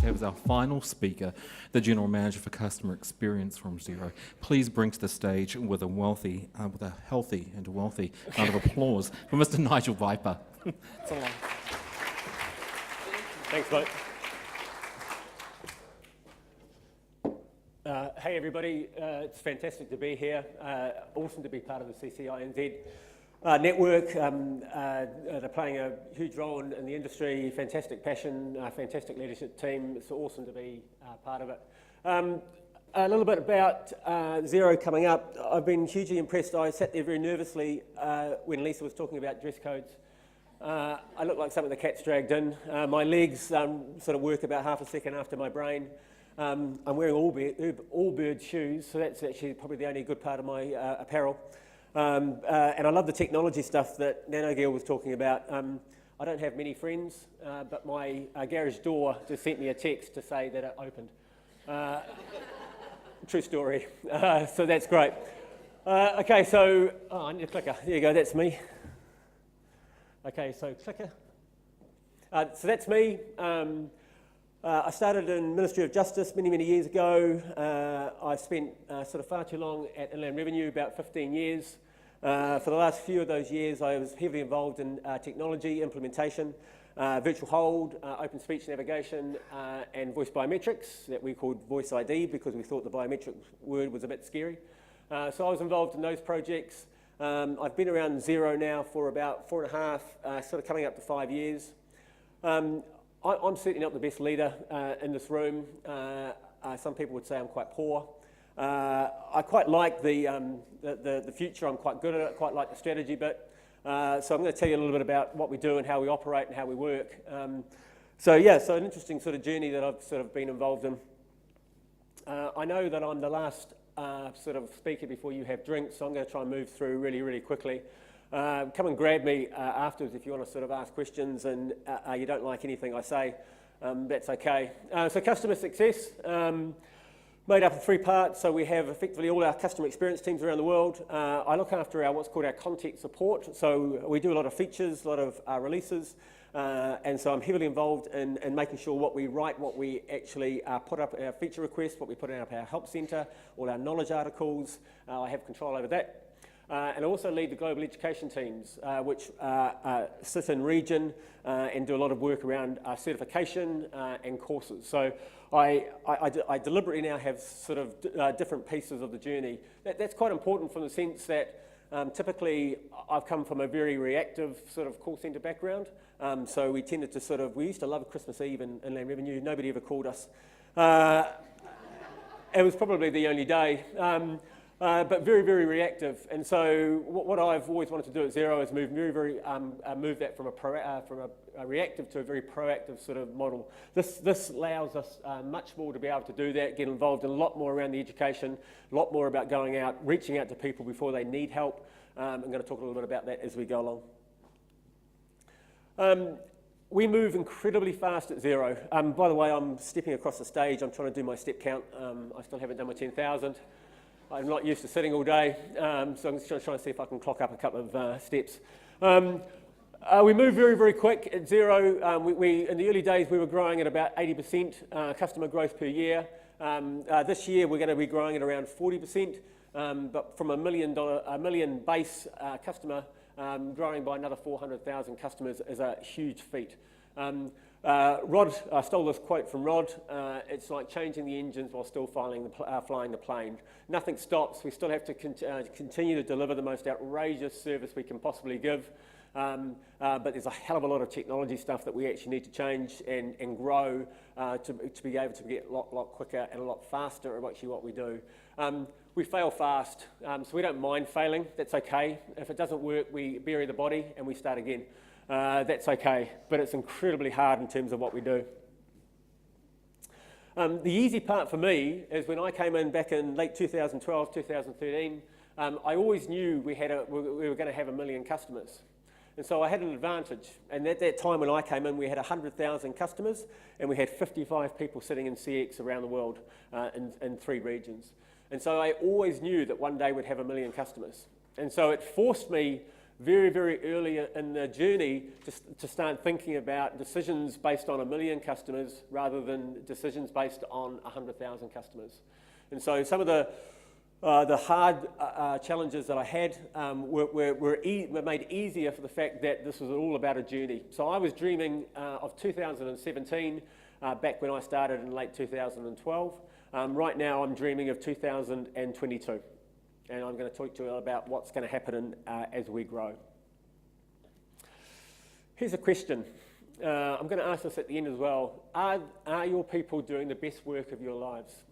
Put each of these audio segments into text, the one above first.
to have as our final speaker, the General Manager for Customer Experience from Xero. Please bring to the stage with a healthy and wealthy round of applause for Mr. Nigel Viper. So long. Thanks, mate. Hey everybody, it's fantastic to be here. Awesome to be part of the CCiNZ network. They're playing a huge role in the industry, fantastic passion, fantastic leadership team. It's awesome to be part of it. A little bit about Xero coming up. I've been hugely impressed. I sat there very nervously when Lisa was talking about dress codes. I look like something the cat's dragged in. My legs sort of work about half a second after my brain. I'm wearing all-bird shoes, so that's actually probably the only good part of my apparel. And I love the technology stuff that Nigel was talking about. I don't have many friends, but my garage door just sent me a text to say that it opened. True story. So that's great. Okay, so I need a clicker. There you go, that's me. Okay, so clicker. So that's me. I started in Ministry of Justice many, many years ago. I spent sort of far too long at Inland Revenue, about 15 years. For the last few of those years, I was heavily involved in technology implementation, virtual hold, open speech navigation, and voice biometrics that we called Voice ID because we thought the biometric word was a bit scary. So I was involved in those projects. I've been around Xero now for about 4.5, sort of coming up to 5 years. I'm certainly not the best leader in this room. Some people would say I'm quite poor. I quite like the future. I'm quite good at it. Quite like the strategy bit. So I'm going to tell you a little bit about what we do and how we operate and how we work. So an interesting sort of journey that I've sort of been involved in. I know that I'm the last sort of speaker before you have drinks, so I'm going to try and move through really, really quickly. Come and grab me afterwards if you want to sort of ask questions and you don't like anything I say, that's okay. So customer success, made up of 3 parts. So we have effectively all our customer experience teams around the world. I look after what's called our content support. So we do a lot of features, a lot of releases, and so I'm heavily involved in making sure what we write, what we actually put up in our feature requests, what we put up our help centre, all our knowledge articles. I have control over that. And I also lead the global education teams, which sit in region and do a lot of work around certification and courses. So I deliberately now have sort of different pieces of the journey. That's quite important from the sense that typically I've come from a very reactive sort of call centre background. So we tended to we used to love Christmas Eve in Inland Revenue. Nobody ever called us. It was probably the only day. But very, very reactive, and so what I've always wanted to do at Xero is move that from a reactive to a very proactive sort of model. This allows us much more to be able to do that, get involved in a lot more around the education, a lot more about going out, reaching out to people before they need help. I'm going to talk a little bit about that as we go along. We move incredibly fast at Xero. By the way, I'm stepping across the stage. I'm trying to do my step count. I still haven't done my 10,000. I'm not used to sitting all day, so I'm just trying to see if I can clock up a couple of steps. We move very, very quick at Xero. In the early days, we were growing at about 80% customer growth per year. This year, we're going to be growing at around 40%, but from a million base customer, growing by another 400,000 customers is a huge feat. Rod, I stole this quote from Rod, it's like changing the engines while still flying the plane. Nothing stops, we still have to continue to deliver the most outrageous service we can possibly give, but there's a hell of a lot of technology stuff that we actually need to change and grow to be able to get a lot quicker and a lot faster at actually what we do. We fail fast, so we don't mind failing, that's okay. If it doesn't work, we bury the body and we start again. That's okay, but it's incredibly hard in terms of what we do. The easy part for me is when I came in back in late 2012, 2013, I always knew we were going to have 1 million customers. And so I had an advantage. And at that time when I came in, we had 100,000 customers and we had 55 people sitting in CX around the world in 3 regions. And so I always knew that one day we'd have 1 million customers. And so it forced me very, very early in the journey to start thinking about decisions based on 1 million customers rather than decisions based on 100,000 customers. And so some of the hard challenges that I had were made easier for the fact that this was all about a journey. So I was dreaming of 2017 back when I started in late 2012. Right now I'm dreaming of 2022. And I'm going to talk to you about what's going to happen as we grow. Here's a question. I'm going to ask this at the end as well. Are your people doing the best work of their lives?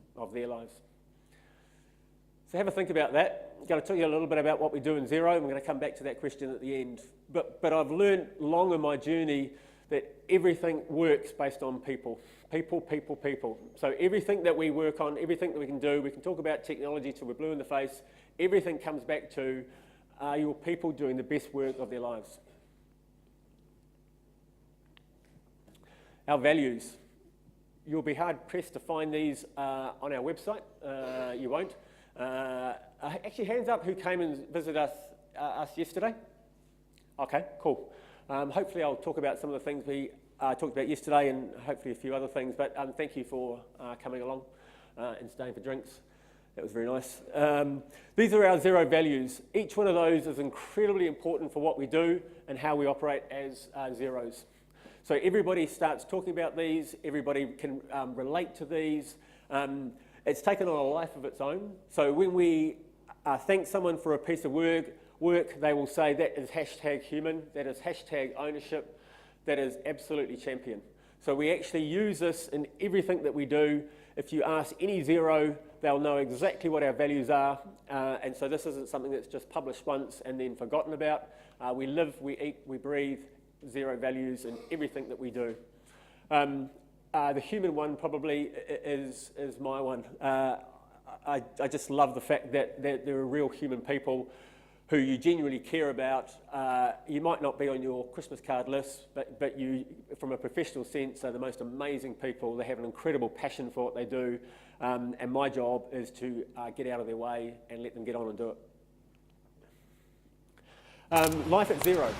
So have a think about that. I'm going to tell you a little bit about what we do in Xero. I'm going to come back to that question at the end. But I've learned along in my journey that everything works based on people. People. So everything that we work on, everything that we can do, we can talk about technology till we're blue in the face, everything comes back to, are your people doing the best work of their lives? Our values. You'll be hard-pressed to find these on our website. You won't. Actually, hands up who came and visited us yesterday. Okay, cool. Hopefully I'll talk about some of the things we talked about yesterday and hopefully a few other things, but thank you for coming along and staying for drinks. That was very nice. These are our Xero values. Each one of those is incredibly important for what we do and how we operate as Xeros. So everybody starts talking about these, everybody can relate to these. It's taken on a life of its own. So when we thank someone for a piece of work, they will say that is #human, that is #ownership, that is absolutely champion. So we actually use this in everything that we do. If you ask any Xero, they'll know exactly what our values are. And so this isn't something that's just published once and then forgotten about. We live, we eat, we breathe Xero values in everything that we do. The human one probably is my one. I just love the fact that there are real human people who you genuinely care about. You might not be on your Christmas card list, but you, from a professional sense, are the most amazing people. They have an incredible passion for what they do, and my job is to get out of their way and let them get on and do it. Life at Xero.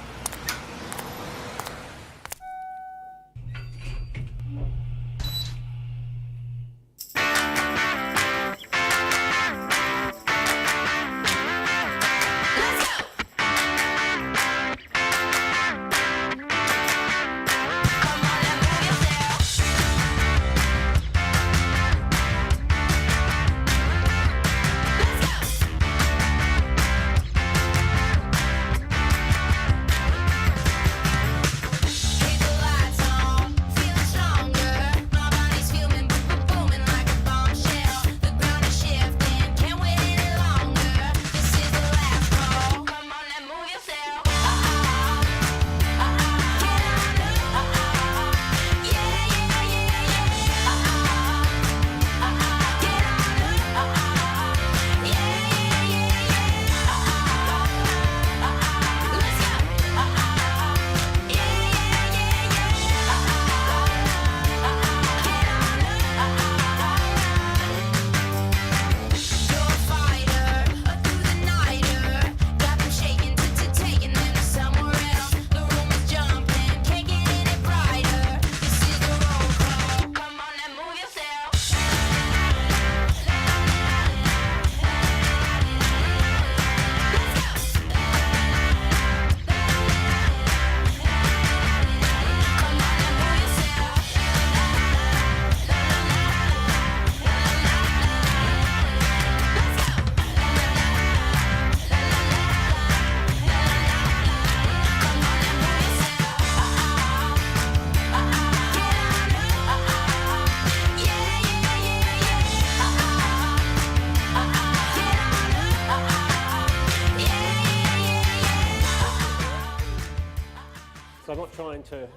So I'm not trying to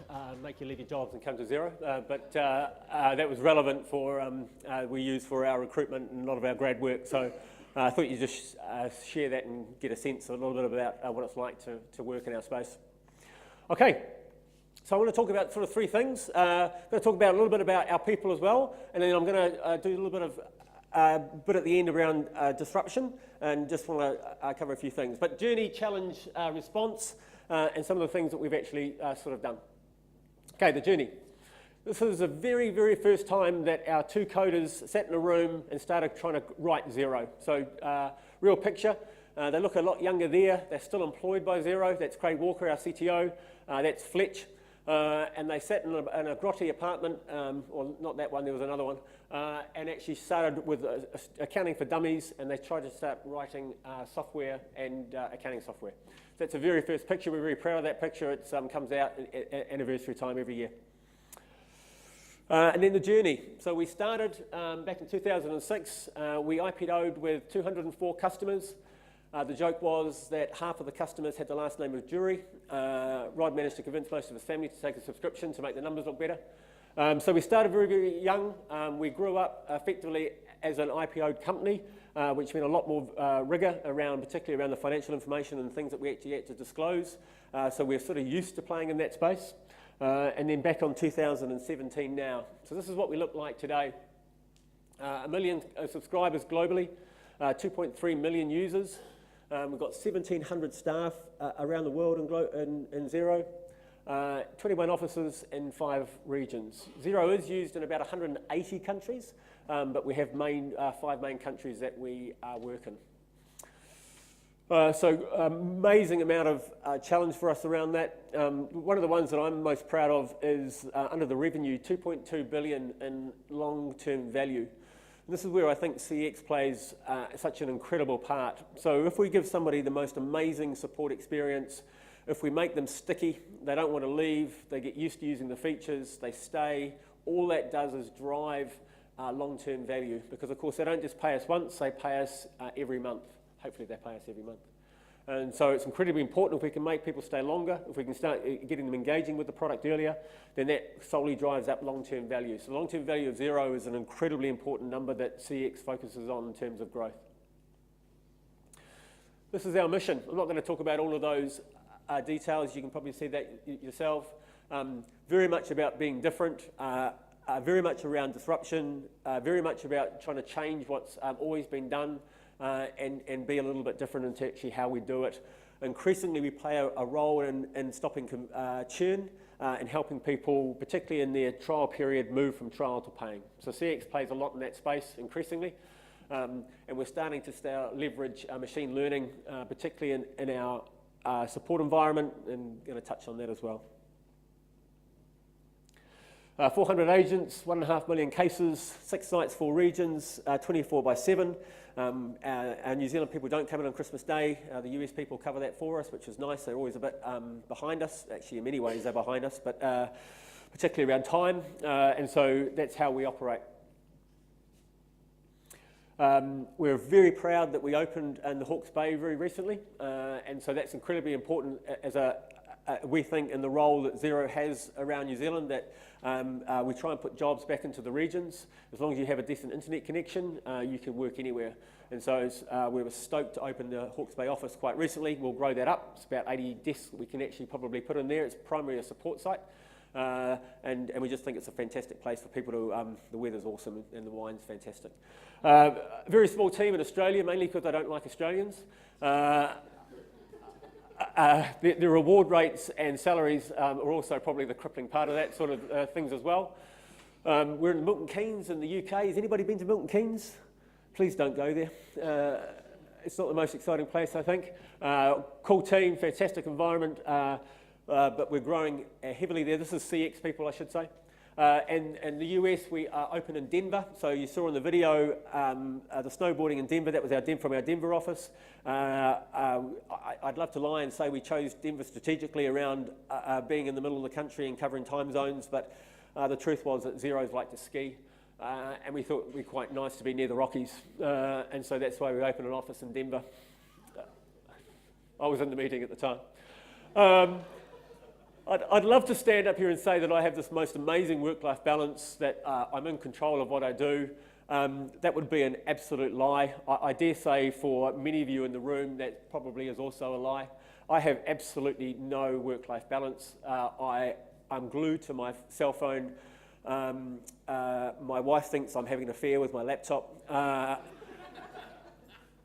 make you leave your jobs and come to Xero, but that was relevant for, we use for our recruitment and a lot of our grad work. So I thought you'd just share that and get a sense a little bit about what it's like to work in our space. Okay, so I want to talk about sort of three things. I'm going to talk about a little bit about our people as well, and then I'm going to do a little bit of bit at the end around disruption, and just want to cover a few things. But journey, challenge, response, and some of the things that we've actually sort of done. Okay, the journey. This is the very, very first time that our two coders sat in a room and started trying to write Xero. So, real picture. They look a lot younger there. They're still employed by Xero. That's Craig Walker, our CTO. That's Fletch. And they sat in a grotty apartment, or not that one, there was another one, and actually started with accounting for dummies, and they tried to start writing software and accounting software. So that's the very first picture. We're very proud of that picture. It comes out at anniversary time every year. And then the journey. So we started back in 2006. We IPO'd with 204 customers. The joke was that half of the customers had the last name of Jury. Rod managed to convince most of his family to take a subscription to make the numbers look better. So we started very, very young. We grew up effectively as an IPO'd company, which meant a lot more rigour around, particularly around the financial information and things that we actually had to disclose. So we're sort of used to playing in that space. And then back on 2017 now. So this is what we look like today. 1 million subscribers globally, 2.3 million users. We've got 1,700 staff around the world in Xero, 21 offices in 5 regions. Xero is used in about 180 countries, but we have 5 main countries that we work in. So amazing amount of challenge for us around that. One of the ones that I'm most proud of is under the revenue, 2.2 billion in long-term value. And this is where I think CX plays such an incredible part. So if we give somebody the most amazing support experience, if we make them sticky, they don't want to leave, they get used to using the features, they stay, all that does is drive long-term value. Because of course they don't just pay us once, they pay us every month. Hopefully they pay us every month. And so it's incredibly important if we can make people stay longer, if we can start getting them engaging with the product earlier, then that solely drives up long-term value. So long-term value of Xero is an incredibly important number that CX focuses on in terms of growth. This is our mission. I'm not going to talk about all of those details. You can probably see that yourself. Very much about being different, very much around disruption, very much about trying to change what's always been done, and be a little bit different into actually how we do it. Increasingly, we play a role in stopping churn and helping people, particularly in their trial period, move from trial to paying. So CX plays a lot in that space increasingly, and we're starting to leverage machine learning, particularly in our support environment, and going to touch on that as well. 400 agents, 1.5 million cases, 6 sites, 4 regions, 24/7. Our New Zealand people don't come in on Christmas Day. The US people cover that for us, which is nice. They're always a bit behind us. Actually, in many ways, they're behind us, but particularly around time. And so that's how we operate. We're very proud that we opened in the Hawke's Bay very recently. And so that's incredibly important as we think in the role that Xero has around New Zealand, that we try and put jobs back into the regions. As long as you have a decent internet connection, you can work anywhere. And so we were stoked to open the Hawke's Bay office quite recently. We'll grow that up. It's about 80 desks that we can actually probably put in there. It's primarily a support site. And we just think it's a fantastic place for people to, the weather's awesome and the wine's fantastic. Very small team in Australia, mainly because I don't like Australians. The reward rates and salaries are also probably the crippling part of that sort of things as well. We're in Milton Keynes in the UK. Has anybody been to Milton Keynes? Please don't go there. It's not the most exciting place, I think. Cool team, fantastic environment, but we're growing heavily there. This is CX people, I should say. And the US, we are open in Denver. So you saw in the video the snowboarding in Denver. That was from our Denver office. I'd love to lie and say we chose Denver strategically around being in the middle of the country and covering time zones, but the truth was that Xero's like to ski. And we thought it would be quite nice to be near the Rockies. And so that's why we opened an office in Denver. I was in the meeting at the time. I'd love to stand up here and say that I have this most amazing work-life balance, that I'm in control of what I do. That would be an absolute lie. I dare say for many of you in the room that probably is also a lie. I have absolutely no work-life balance. I'm glued to my cell phone My wife thinks I'm having an affair with my laptop.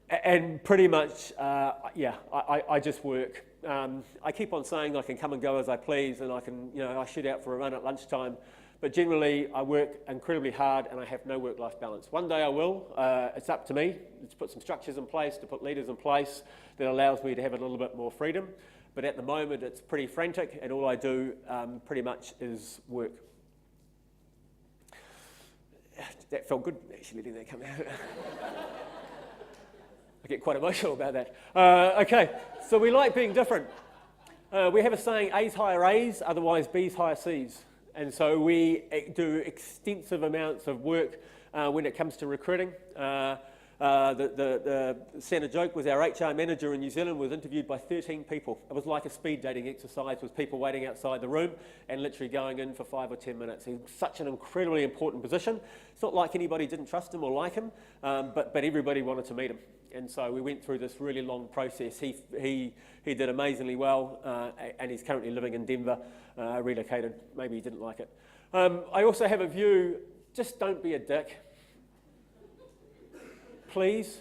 And pretty much, I just work. I keep on saying I can come and go as I please, and I shoot out for a run at lunchtime. But generally, I work incredibly hard, and I have no work-life balance. One day I will. It's up to me to put some structures in place, to put leaders in place that allows me to have a little bit more freedom. But at the moment, it's pretty frantic, and all I do pretty much is work. That felt good, actually, letting that come out. I get quite emotional about that. Okay, so we like being different. We have a saying, A's hire A's, otherwise B's hire C's. And so we do extensive amounts of work when it comes to recruiting. The centre joke was our HR manager in New Zealand was interviewed by 13 people. It was like a speed dating exercise with people waiting outside the room and literally going in for 5 or 10 minutes. He's such an incredibly important position. It's not like anybody didn't trust him or like him, but everybody wanted to meet him. And so we went through this really long process. He did amazingly well, and he's currently living in Denver, relocated. Maybe he didn't like it. I also have a view, just don't be a dick. Please,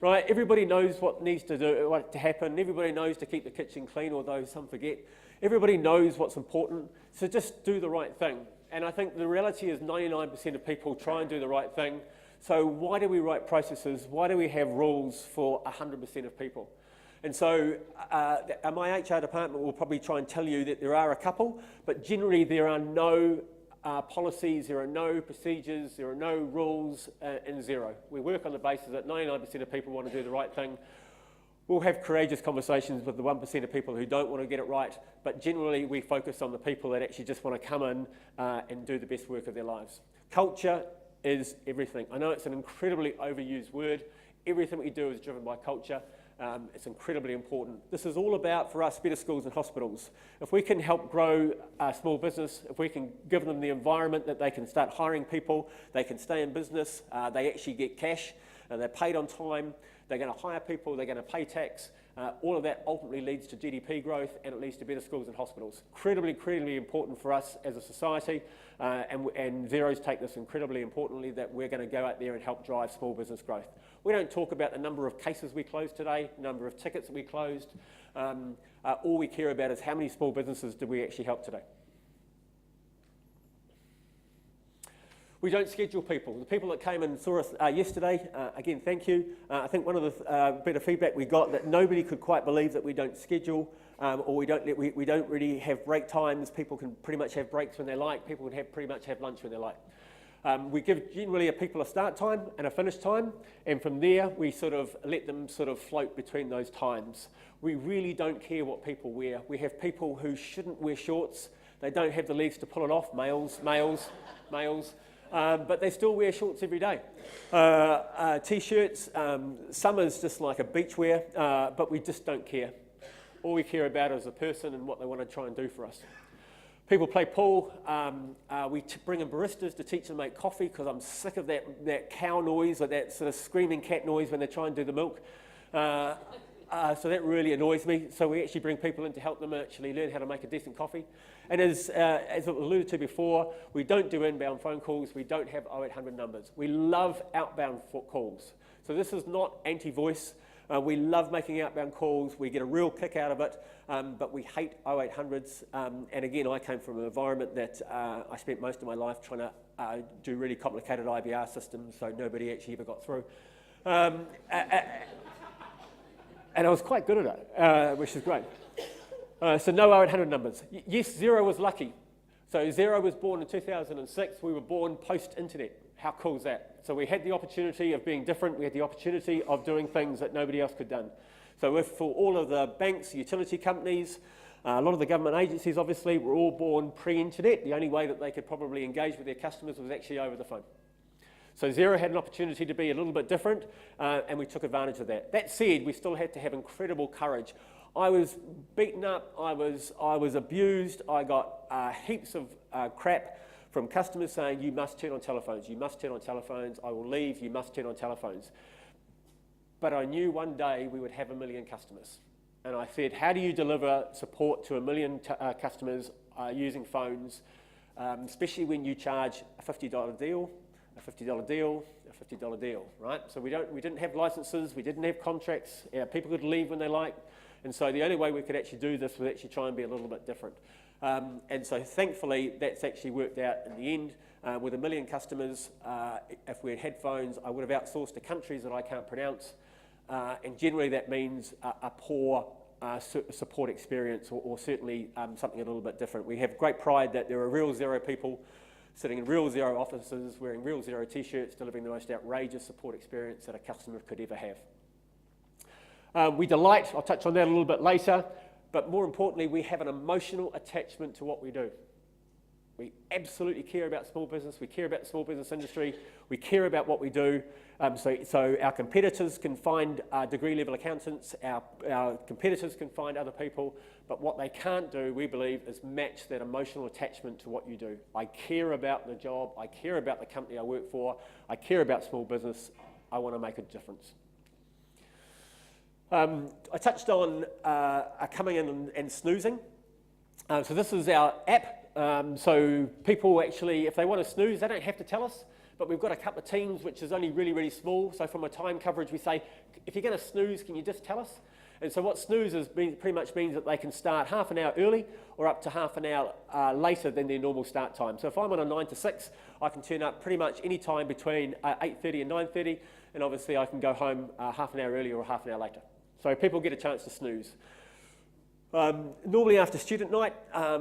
right? Everybody knows what needs to happen. Everybody knows to keep the kitchen clean, although some forget. Everybody knows what's important, so just do the right thing. And I think the reality is 99% of people try and do the right thing. So why do we write processes? Why do we have rules for 100% of people? And so my HR department will probably try and tell you that there are a couple, but generally there are no policies, there are no procedures, there are no rules in Xero. We work on the basis that 99% of people want to do the right thing. We'll have courageous conversations with the 1% of people who don't want to get it right, but generally we focus on the people that actually just want to come in and do the best work of their lives. Culture is everything. I know it's an incredibly overused word. Everything we do is driven by culture. It's incredibly important. This is all about, for us, better schools and hospitals. If we can help grow small business, if we can give them the environment that they can start hiring people, they can stay in business, they actually get cash, they're paid on time, they're going to hire people, they're going to pay tax. All of that ultimately leads to GDP growth, and it leads to better schools and hospitals. Incredibly important for us as a society, and Xero's take this incredibly importantly, that we're going to go out there and help drive small business growth. We don't talk about the number of cases we closed today, number of tickets that we closed. All we care about is how many small businesses did we actually help today. We don't schedule people. The people that came and saw us yesterday, again, thank you. I think one of the bit of feedback we got that nobody could quite believe that we don't schedule or we don't really have break times. People can pretty much have breaks when they like. People can pretty much have lunch when they like. We give generally people a start time and a finish time, and from there we sort of let them sort of float between those times. We really don't care what people wear. We have people who shouldn't wear shorts. They don't have the legs to pull it off, males. But they still wear shorts every day. T-shirts, summer's just like a beach wear, but we just don't care. All we care about is a person and what they want to try and do for us. People play pool. We bring in baristas to teach them to make coffee because I'm sick of that cow noise or that sort of screaming cat noise when they try and do the milk. So that really annoys me. So we actually bring people in to help them actually learn how to make a decent coffee. And as it was alluded to before, we don't do inbound phone calls. We don't have 0800 numbers. We love outbound calls. So this is not anti-voice. We love making outbound calls. We get a real kick out of it, but we hate 0800s. And again, I came from an environment that I spent most of my life trying to do really complicated IVR systems, so nobody actually ever got through. And I was quite good at it, which is great. So no 0800 numbers. Yes, Xero was lucky. So Xero was born in 2006. We were born post-internet. How cool is that? So we had the opportunity of being different. We had the opportunity of doing things that nobody else could do. So if for all of the banks, utility companies, a lot of the government agencies, obviously, were all born pre-internet. The only way that they could probably engage with their customers was actually over the phone. So Xero had an opportunity to be a little bit different, and we took advantage of that. That said, we still had to have incredible courage. I was beaten up, I was abused, I got heaps of crap from customers saying, you must turn on telephones, you must turn on telephones, I will leave, you must turn on telephones. But I knew one day we would have 1 million customers. And I said, how do you deliver support to 1 million customers using phones especially when you charge a $50 deal, a $50 deal, a $50 deal, right? So we didn't have licenses, we didn't have contracts, people could leave when they like, and so the only way we could actually do this was actually try and be a little bit different. And so thankfully, that's actually worked out in the end. With 1 million customers, if we had headphones, I would have outsourced to countries that I can't pronounce, and generally that means a poor support experience, or certainly something a little bit different. We have great pride that there are real Xero people sitting in real Xero offices, wearing real Xero t-shirts, delivering the most outrageous support experience that a customer could ever have. We delight, I'll touch on that a little bit later, but more importantly, we have an emotional attachment to what we do. We absolutely care about small business, we care about the small business industry, we care about what we do. So our competitors can find degree level accountants, our competitors can find other people, but what they can't do, we believe, is match that emotional attachment to what you do. I care about the job, I care about the company I work for, I care about small business, I want to make a difference. I touched on coming in and snoozing. So this is our app. So people actually, if they want to snooze, they don't have to tell us, but we've got a couple of teams which is only really, really small. So from a time coverage, we say, if you're going to snooze, can you just tell us? And so what snooze pretty much means that they can start half an hour early or up to half an hour later than their normal start time. So if I'm on a 9 to 6, I can turn up pretty much any time between 8:30 and 9:30, and obviously I can go home half an hour earlier or half an hour later. So people get a chance to snooze. Normally after student night,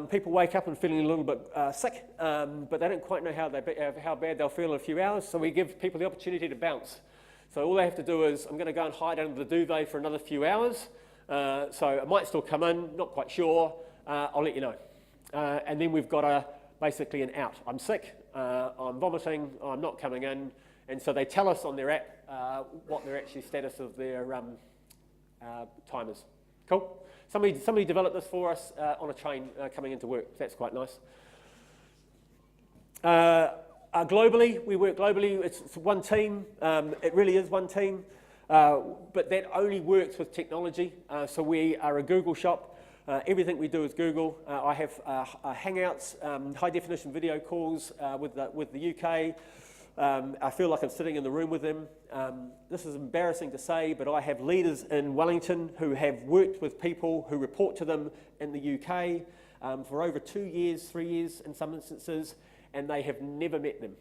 people wake up and feeling a little bit sick, but they don't quite know how bad they'll feel in a few hours, so we give people the opportunity to bounce. So all they have to do is, I'm going to go and hide under the duvet for another few hours, so I might still come in, not quite sure, I'll let you know. And then we've got basically an out. I'm sick, I'm vomiting, I'm not coming in, and so they tell us on their app what their actual status of their time is. Cool? Somebody developed this for us on a train coming into work. That's quite nice. Globally, we work globally. It's one team. It really is one team. But that only works with technology. So we are a Google shop. Everything we do is Google. I have Hangouts, high definition video calls with the UK. I feel like I'm sitting in the room with them. This is embarrassing to say, but I have leaders in Wellington who have worked with people who report to them in the UK for over 2 years, 3 years in some instances, and they have never met them.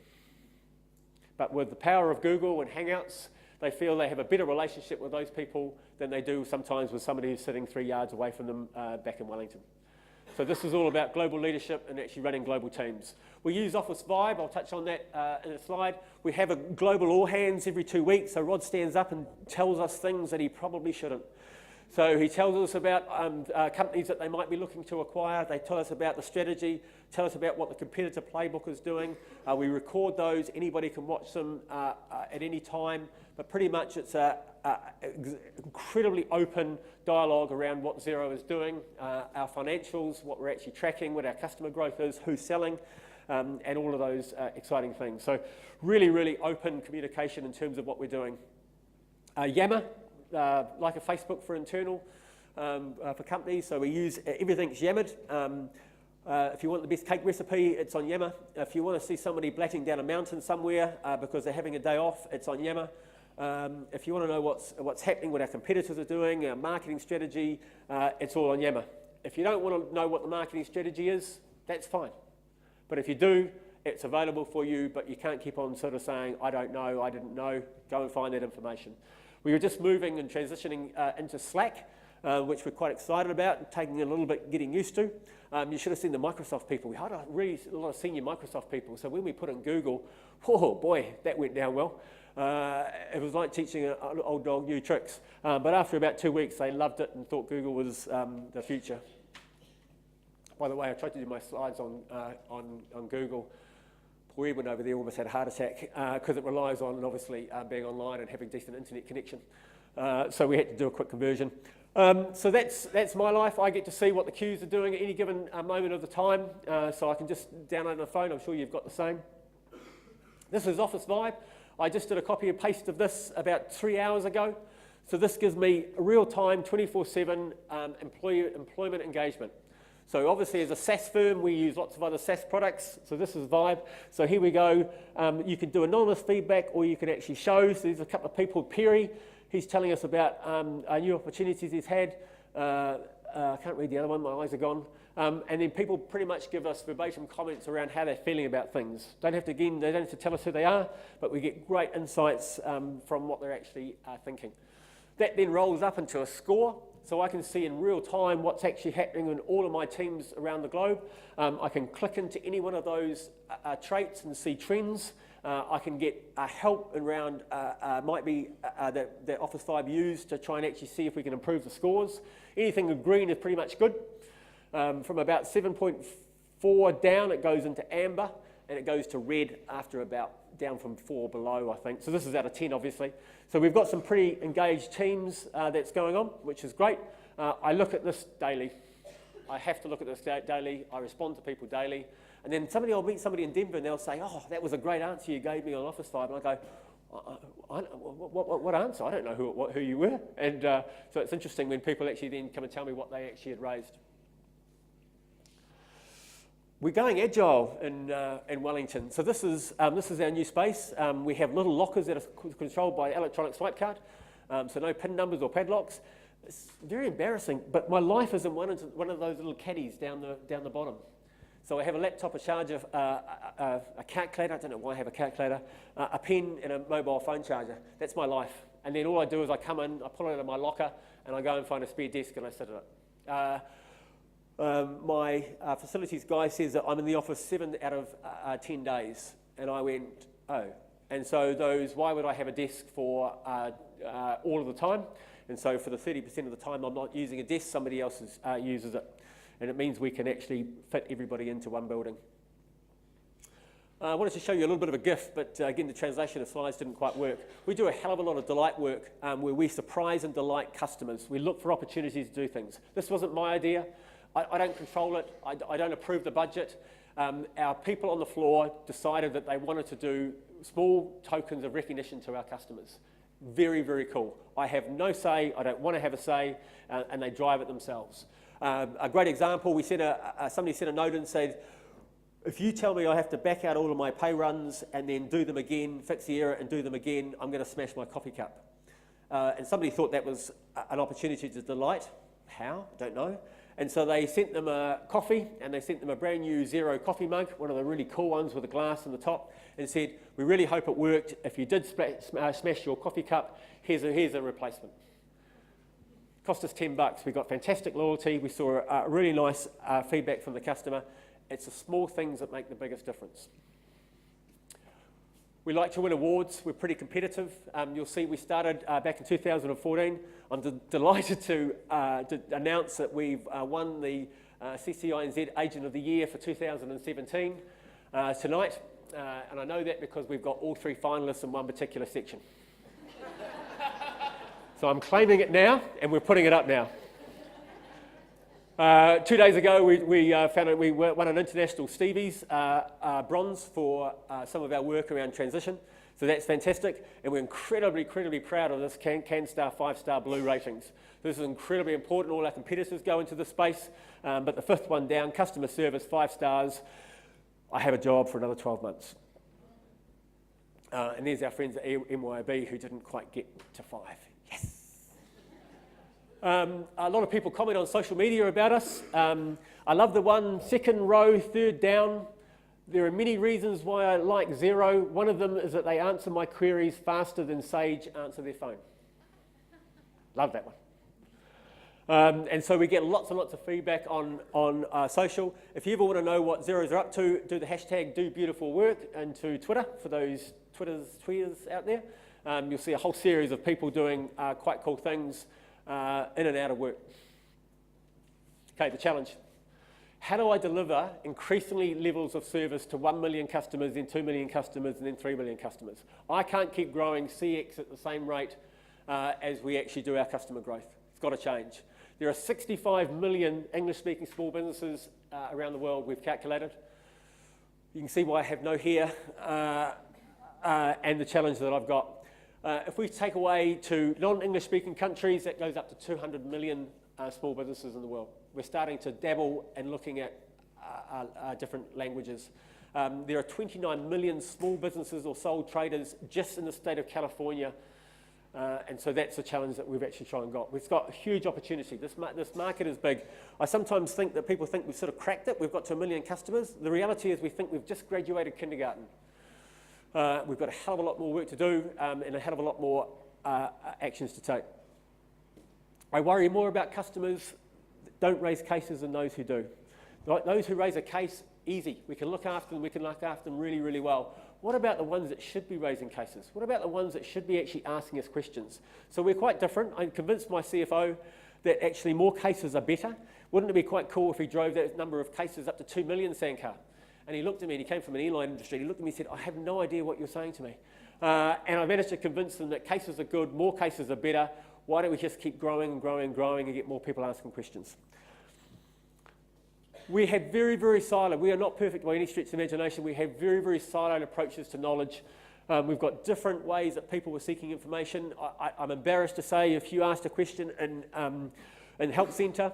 But with the power of Google and Hangouts, they feel they have a better relationship with those people than they do sometimes with somebody who's sitting 3 yards away from them back in Wellington. So this is all about global leadership and actually running global teams. We use Office Vibe, I'll touch on that in a slide. We have a global all hands every 2 weeks, so Rod stands up and tells us things that he probably shouldn't. So he tells us about companies that they might be looking to acquire, they tell us about the strategy, tell us about what the competitor playbook is doing. We record those, anybody can watch them at any time, but pretty much it's an incredibly open dialogue around what Xero is doing, our financials, what we're actually tracking, what our customer growth is, who's selling, and all of those exciting things. So really, really open communication in terms of what we're doing. Yammer, like a Facebook for internal, for companies, so we use everything's yammered. If you want the best cake recipe, it's on Yammer. If you want to see somebody blatting down a mountain somewhere because they're having a day off, it's on Yammer. If you want to know what's happening, what our competitors are doing, our marketing strategy, it's all on Yammer. If you don't want to know what the marketing strategy is, that's fine. But if you do, it's available for you, but you can't keep on sort of saying, I don't know, I didn't know. Go and find that information. We were just moving and transitioning into Slack, which we're quite excited about, and taking a little bit getting used to. You should have seen the Microsoft people. We had a lot of senior Microsoft people, so when we put in Google, oh boy, that went down well. It was like teaching an old dog new tricks. But after about 2 weeks, they loved it and thought Google was the future. By the way, I tried to do my slides on Google. Poor Edwin over there almost had a heart attack because it relies on, obviously, being online and having decent internet connection. So we had to do a quick conversion. So that's my life. I get to see what the queues are doing at any given moment of the time. So I can just download on the phone. I'm sure you've got the same. This is Office Vibe. I just did a copy and paste of this about 3 hours ago. So this gives me real-time, 24/7 employment engagement. So obviously as a SaaS firm, we use lots of other SaaS products. So this is Vibe. So here we go. You can do anonymous feedback or you can actually show. So there's a couple of people, Perry, he's telling us about new opportunities he's had. I can't read the other one, my eyes are gone. And then people pretty much give us verbatim comments around how they're feeling about things. They don't have to tell us who they are, but we get great insights from what they're actually thinking. That then rolls up into a score, so I can see in real time what's actually happening in all of my teams around the globe. I can click into any one of those traits and see trends. I can get help around, might be that Office 5 used to try and actually see if we can improve the scores. Anything in green is pretty much good. From about 7.4 down, it goes into amber, and it goes to red after about down from 4 below, I think. So this is out of 10, obviously. So we've got some pretty engaged teams that's going on, which is great. I look at this daily. I have to look at this daily. I respond to people daily. And then I'll meet somebody in Denver and they'll say, oh, that was a great answer you gave me on Office 5. And I go, what answer? I don't know who you were. And so it's interesting when people actually then come and tell me what they actually had raised. We're going agile in Wellington. So this is our new space. We have little lockers that are controlled by electronic swipe card. So no PIN numbers or padlocks. It's very embarrassing, but my life is in one of those little caddies down the bottom. So I have a laptop, a charger, a calculator. I don't know why I have a calculator, a pen, and a mobile phone charger. That's my life. And then all I do is I come in, I pull it out of my locker, and I go and find a spare desk and I sit at it. My facilities guy says that I'm in the office 7 out of 10 days. And I went, oh. And so why would I have a desk for all of the time? And so for the 30% of the time I'm not using a desk, somebody else uses it. And it means we can actually fit everybody into one building. I wanted to show you a little bit of a GIF, but again, the translation of slides didn't quite work. We do a hell of a lot of delight work where we surprise and delight customers. We look for opportunities to do things. This wasn't my idea. I don't control it. I don't approve the budget. Our people on the floor decided that they wanted to do small tokens of recognition to our customers. Very, very cool. I have no say. I don't want to have a say, and they drive it themselves. A great example, somebody sent a note and said, if you tell me I have to back out all of my pay runs and then do them again, fix the error and do them again, I'm going to smash my coffee cup. And somebody thought that was an opportunity to delight. How? I don't know. And so they sent them a coffee, and they sent them a brand new Zero coffee mug, one of the really cool ones with a glass on the top, and said, we really hope it worked. If you did smash your coffee cup, here's a replacement. Cost us $10. We got fantastic loyalty. We saw a really nice feedback from the customer. It's the small things that make the biggest difference. We like to win awards. We're pretty competitive. You'll see we started back in 2014. I'm delighted to announce that we've won the CCiNZ Agent of the Year for 2017 tonight. And I know that because we've got all 3 finalists in one particular section. So I'm claiming it now, and we're putting it up now. 2 days ago, we found out we won an International Stevie's bronze for some of our work around transition. So that's fantastic, and we're incredibly proud of this CANSTAR 5-star blue ratings. This is incredibly important. All our competitors go into this space, but the 5th one down, customer service, 5 stars. I have a job for another 12 months. And there's our friends at MYOB who didn't quite get to 5. Yes. A lot of people comment on social media about us. I love the one, 2nd row, 3rd down. There are many reasons why I like Xero. One of them is that they answer my queries faster than Sage answer their phone. Love that one. And so we get lots and lots of feedback on social. If you ever want to know what Xeros are up to, do the hashtag #DoBeautifulWork into Twitter for those tweeters out there. You'll see a whole series of people doing quite cool things in and out of work. Okay, the challenge. How do I deliver increasingly levels of service to 1 million customers, then 2 million customers, and then 3 million customers? I can't keep growing CX at the same rate as we actually do our customer growth. It's got to change. There are 65 million English-speaking small businesses around the world we've calculated. You can see why I have no hair and the challenge that I've got. If we take away to non-English speaking countries, that goes up to 200 million small businesses in the world. We're starting to dabble and looking at different languages. There are 29 million small businesses or sole traders just in the state of California, and so that's the challenge that we've actually tried and got. We've got a huge opportunity. This market is big. I sometimes think that people think we've sort of cracked it. We've got to 1 million customers. The reality is we think we've just graduated kindergarten. We've got a hell of a lot more work to do and a hell of a lot more actions to take. I worry more about customers that don't raise cases than those who do. Those who raise a case, easy. We can look after them. We can look after them really, really well. What about the ones that should be raising cases? What about the ones that should be actually asking us questions? So we're quite different. I convinced my CFO that actually more cases are better. Wouldn't it be quite cool if he drove that number of cases up to 2 million, Sankar? And he looked at me, and he came from an airline industry. He looked at me and said, I have no idea what you're saying to me. And I managed to convince them that cases are good, more cases are better. Why don't we just keep growing and growing and growing and get more people asking questions? We have very, very siloed. We are not perfect by any stretch of imagination. We have very, very siloed approaches to knowledge. We've got different ways that people were seeking information. I'm embarrassed to say if you asked a question in Help Centre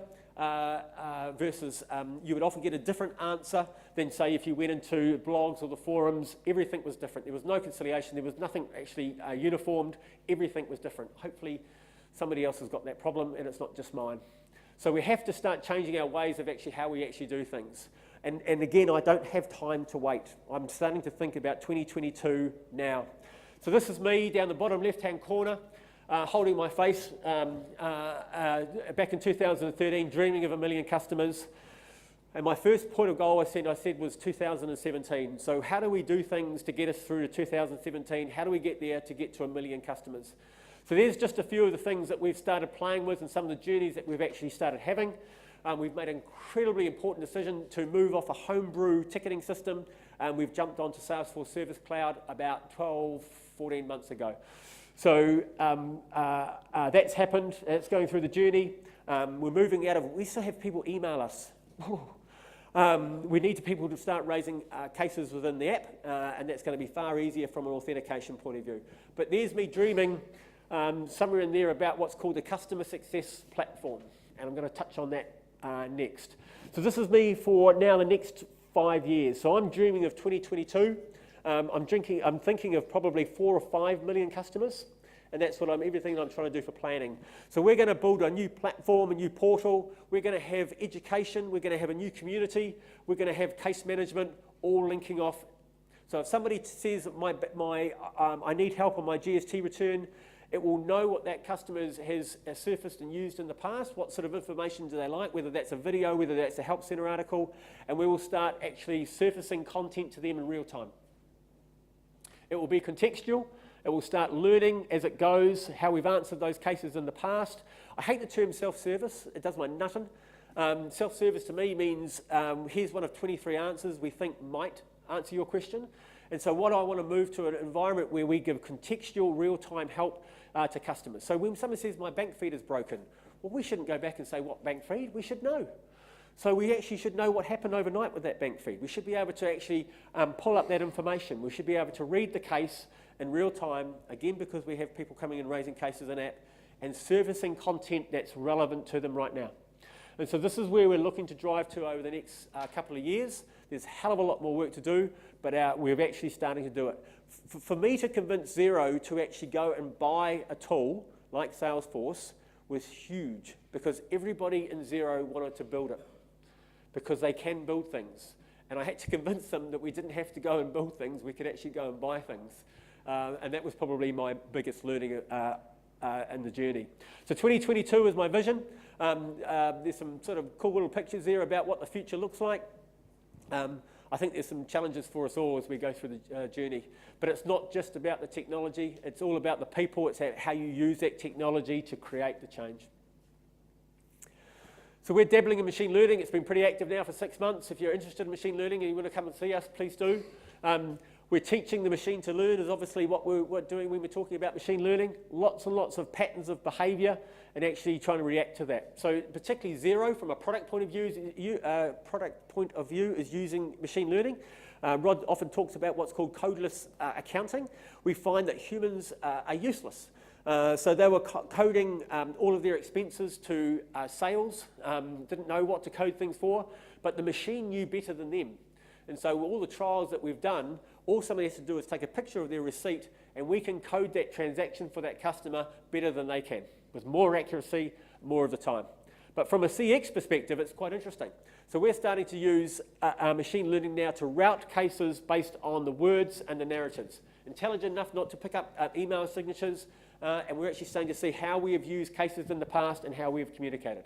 versus you would often get a different answer than, say, if you went into blogs or the forums. Everything was different. There was no conciliation. There was nothing actually uniformed. Everything was different. Hopefully somebody else has got that problem and it's not just mine. So we have to start changing our ways of actually how we actually do things. And again, I don't have time to wait. I'm starting to think about 2022 now. So this is me down the bottom left-hand corner, holding my face back in 2013, dreaming of 1 million customers. And my first point of goal I said was 2017. So how do we do things to get us through to 2017? How do we get there to get to 1 million customers? So there's just a few of the things that we've started playing with and some of the journeys that we've actually started having. We've made an incredibly important decision to move off a homebrew ticketing system. We've jumped onto Salesforce Service Cloud about 12, 14 months ago. So that's happened. It's going through the journey. We're moving out of, we still have people email us. We need people to start raising cases within the app, and that's going to be far easier from an authentication point of view. But there's me dreaming somewhere in there about what's called the Customer Success Platform, and I'm going to touch on that next. So this is me for now the next 5 years. So I'm dreaming of 2022. I'm thinking of probably 4 or 5 million customers, and that's what everything that I'm trying to do for planning. So we're going to build a new platform, a new portal. We're going to have education. We're going to have a new community. We're going to have case management, all linking off. So if somebody says I need help on my GST return, it will know what that customer has surfaced and used in the past, what sort of information do they like, whether that's a video, whether that's a Help Centre article, and we will start actually surfacing content to them in real time. It will be contextual. It will start learning as it goes how we've answered those cases in the past. I hate the term self-service. It does my nutting. Self-service to me means here's one of 23 answers we think might answer your question. And so what I want to move to an environment where we give contextual, real-time help to customers. So when someone says my bank feed is broken, well, we shouldn't go back and say what bank feed. We should know. So we actually should know what happened overnight with that bank feed. We should be able to actually pull up that information. We should be able to read the case in real time, again, because we have people coming and raising cases in app and servicing content that's relevant to them right now. And so this is where we're looking to drive to over the next couple of years. There's a hell of a lot more work to do, but we're actually starting to do it. For me to convince Xero to actually go and buy a tool like Salesforce was huge, because everybody in Xero wanted to build it, because they can build things. And I had to convince them that we didn't have to go and build things, we could actually go and buy things. And that was probably my biggest learning in the journey. So 2022 is my vision. There's some sort of cool little pictures there about what the future looks like. I think there's some challenges for us all as we go through the journey. But it's not just about the technology, it's all about the people, it's how you use that technology to create the change. So we're dabbling in machine learning. It's been pretty active now for 6 months. If you're interested in machine learning and you want to come and see us, please do. We're teaching the machine to learn is obviously what we're doing when we're talking about machine learning. Lots and lots of patterns of behaviour and actually trying to react to that. So particularly Xero, from a product point of view, is using machine learning. Rod often talks about what's called codeless accounting. We find that humans are useless. So they were coding all of their expenses to sales, didn't know what to code things for, but the machine knew better than them. And so all the trials that we've done, all somebody has to do is take a picture of their receipt and we can code that transaction for that customer better than they can, with more accuracy, more of the time. But from a CX perspective, it's quite interesting. So we're starting to use machine learning now to route cases based on the words and the narratives. Intelligent enough not to pick up email signatures, and we're actually starting to see how we have used cases in the past and how we have communicated.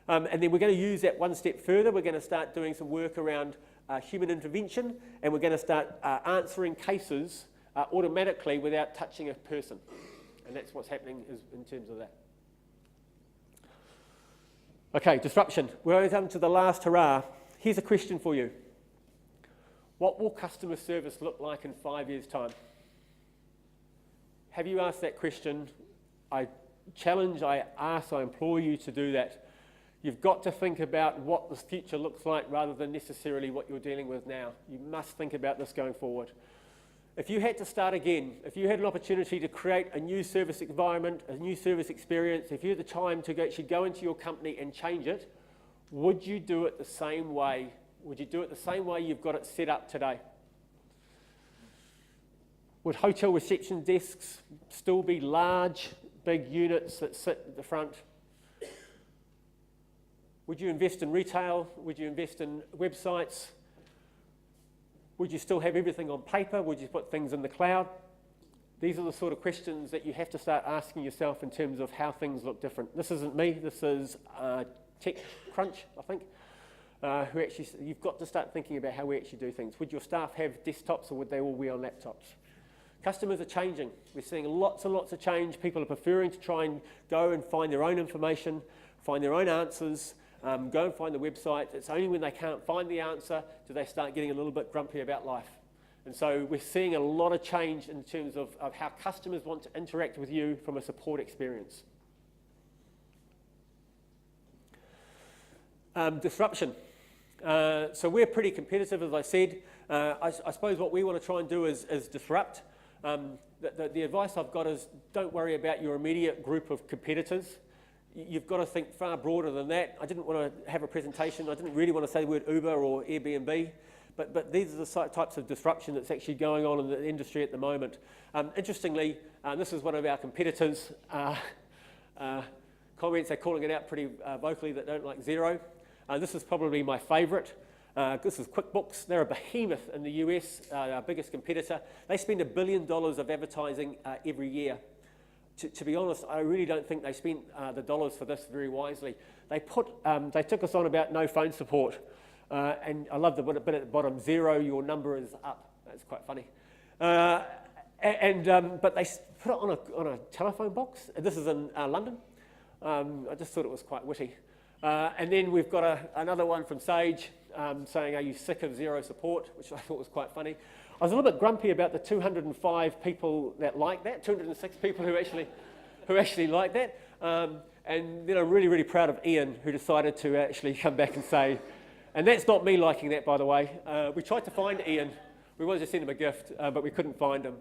And then we're going to use that one step further. We're going to start doing some work around human intervention, and we're going to start answering cases automatically without touching a person. And that's what's happening in terms of that. Okay, disruption. We're come to the last hurrah. Here's a question for you. What will customer service look like in 5 years' time? Have you asked that question? I challenge, I ask, I implore you to do that. You've got to think about what the future looks like rather than necessarily what you're dealing with now. You must think about this going forward. If you had to start again, if you had an opportunity to create a new service environment, a new service experience, if you had the time to actually go into your company and change it, would you do it the same way? Would you do it the same way you've got it set up today? Would hotel reception desks still be large, big units that sit at the front? Would you invest in retail? Would you invest in websites? Would you still have everything on paper? Would you put things in the cloud? These are the sort of questions that you have to start asking yourself in terms of how things look different. This isn't me, this is TechCrunch, I think, who actually, you've got to start thinking about how we actually do things. Would your staff have desktops or would they all be on laptops? Customers are changing. We're seeing lots and lots of change. People are preferring to try and go and find their own information, find their own answers, go and find the website. It's only when they can't find the answer do they start getting a little bit grumpy about life. And so we're seeing a lot of change in terms of how customers want to interact with you from a support experience. Disruption. So we're pretty competitive, as I said. I suppose what we want to try and do is disrupt. The advice I've got is don't worry about your immediate group of competitors. You've got to think far broader than that. I didn't want to have a presentation. I didn't really want to say the word Uber or Airbnb, but these are the types of disruption that's actually going on in the industry at the moment. Interestingly, this is one of our competitors. Comments are calling it out pretty vocally that don't like Xero. This is probably my favourite. This is QuickBooks. They're a behemoth in the US, our biggest competitor. They spend $1 billion of advertising every year. To be honest, I really don't think they spent the dollars for this very wisely. They took us on about no phone support, and I love the bit at the bottom, Xero, your number is up. That's quite funny. But they put it on a telephone box. This is in London. I just thought it was quite witty. And then we've got another one from Sage saying, are you sick of Xero support? Which I thought was quite funny. I was a little bit grumpy about the 205 people that like that, 206 people who actually like that. And then I'm really, really proud of Ian, who decided to actually come back and say, and that's not me liking that, by the way. We tried to find Ian. We wanted to send him a gift, but we couldn't find him.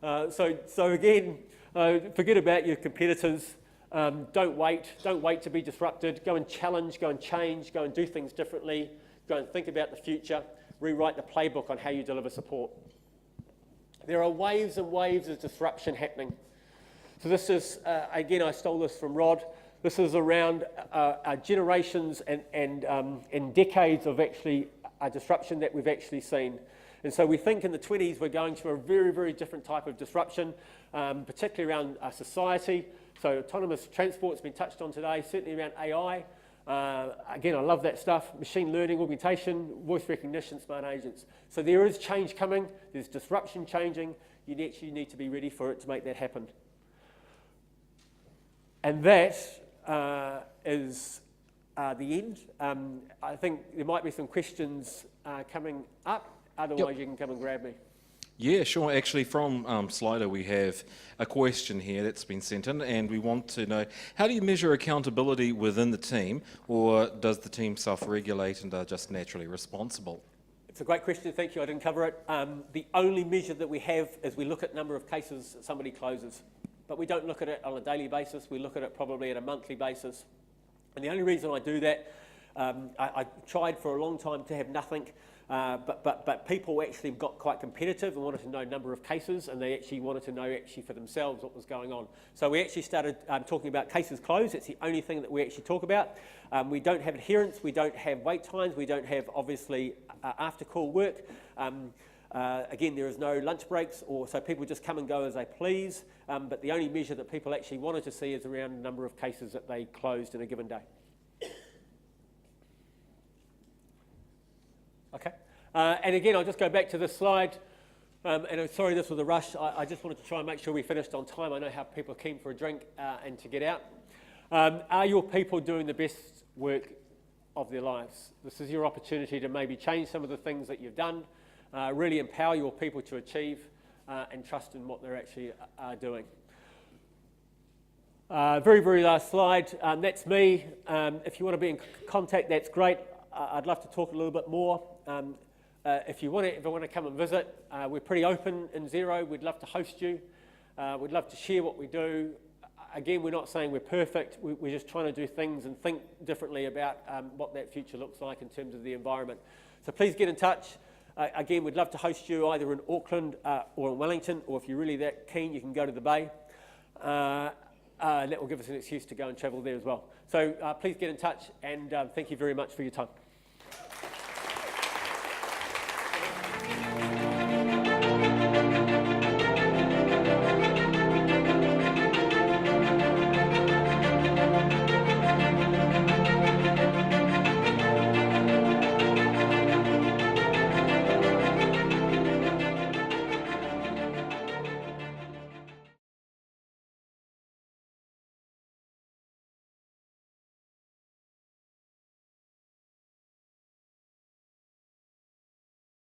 So again, forget about your competitors. Don't wait to be disrupted. Go and challenge, go and change, go and do things differently. Go and think about the future. Rewrite the playbook on how you deliver support. There are waves and waves of disruption happening. So this is, again, I stole this from Rod. This is around generations and decades of actually disruption that we've actually seen. And so we think in the 20s we're going through a very, very different type of disruption, particularly around society. So autonomous transport's been touched on today, certainly around AI. Again, I love that stuff. Machine learning, augmentation, voice recognition, smart agents. So there is change coming. There's disruption changing. You actually need to be ready for it to make that happen. And that is the end. I think there might be some questions coming up. Otherwise, you can come and grab me. Yeah, sure. Actually, from Slido, we have a question here that's been sent in, and we want to know, how do you measure accountability within the team, or does the team self-regulate and are just naturally responsible? It's a great question, thank you. I didn't cover it. The only measure that we have is we look at number of cases that somebody closes. but we don't look at it on a daily basis. We look at it probably at a monthly basis. And the only reason I do that, I tried for a long time to have nothing, but people actually got quite competitive and wanted to know number of cases, and they actually wanted to know actually for themselves what was going on. So we actually started talking about cases closed. It's the only thing that we actually talk about. We don't have adherence, we don't have wait times, we don't have obviously after call work. Again, there is no lunch breaks, or so people just come and go as they please, but the only measure that people actually wanted to see is around the number of cases that they closed in a given day. Okay, and again, I'll just go back to this slide, and I'm sorry this was a rush. I just wanted to try and make sure we finished on time. I know how people are keen for a drink and to get out. Are your people doing the best work of their lives? This is your opportunity to maybe change some of the things that you've done, really empower your people to achieve and trust in what they're actually doing. Very, very last slide. That's me. If you want to be in contact, that's great. I'd love to talk a little bit more. If you want to come and visit, we're pretty open in Xero. We'd love to host you. We'd love to share what we do. Again, we're not saying we're perfect. We're just trying to do things and think differently about what that future looks like in terms of the environment. So please get in touch. Again, we'd love to host you either in Auckland or in Wellington, or if you're really that keen, you can go to the Bay. That will give us an excuse to go and travel there as well. So please get in touch, and thank you very much for your time.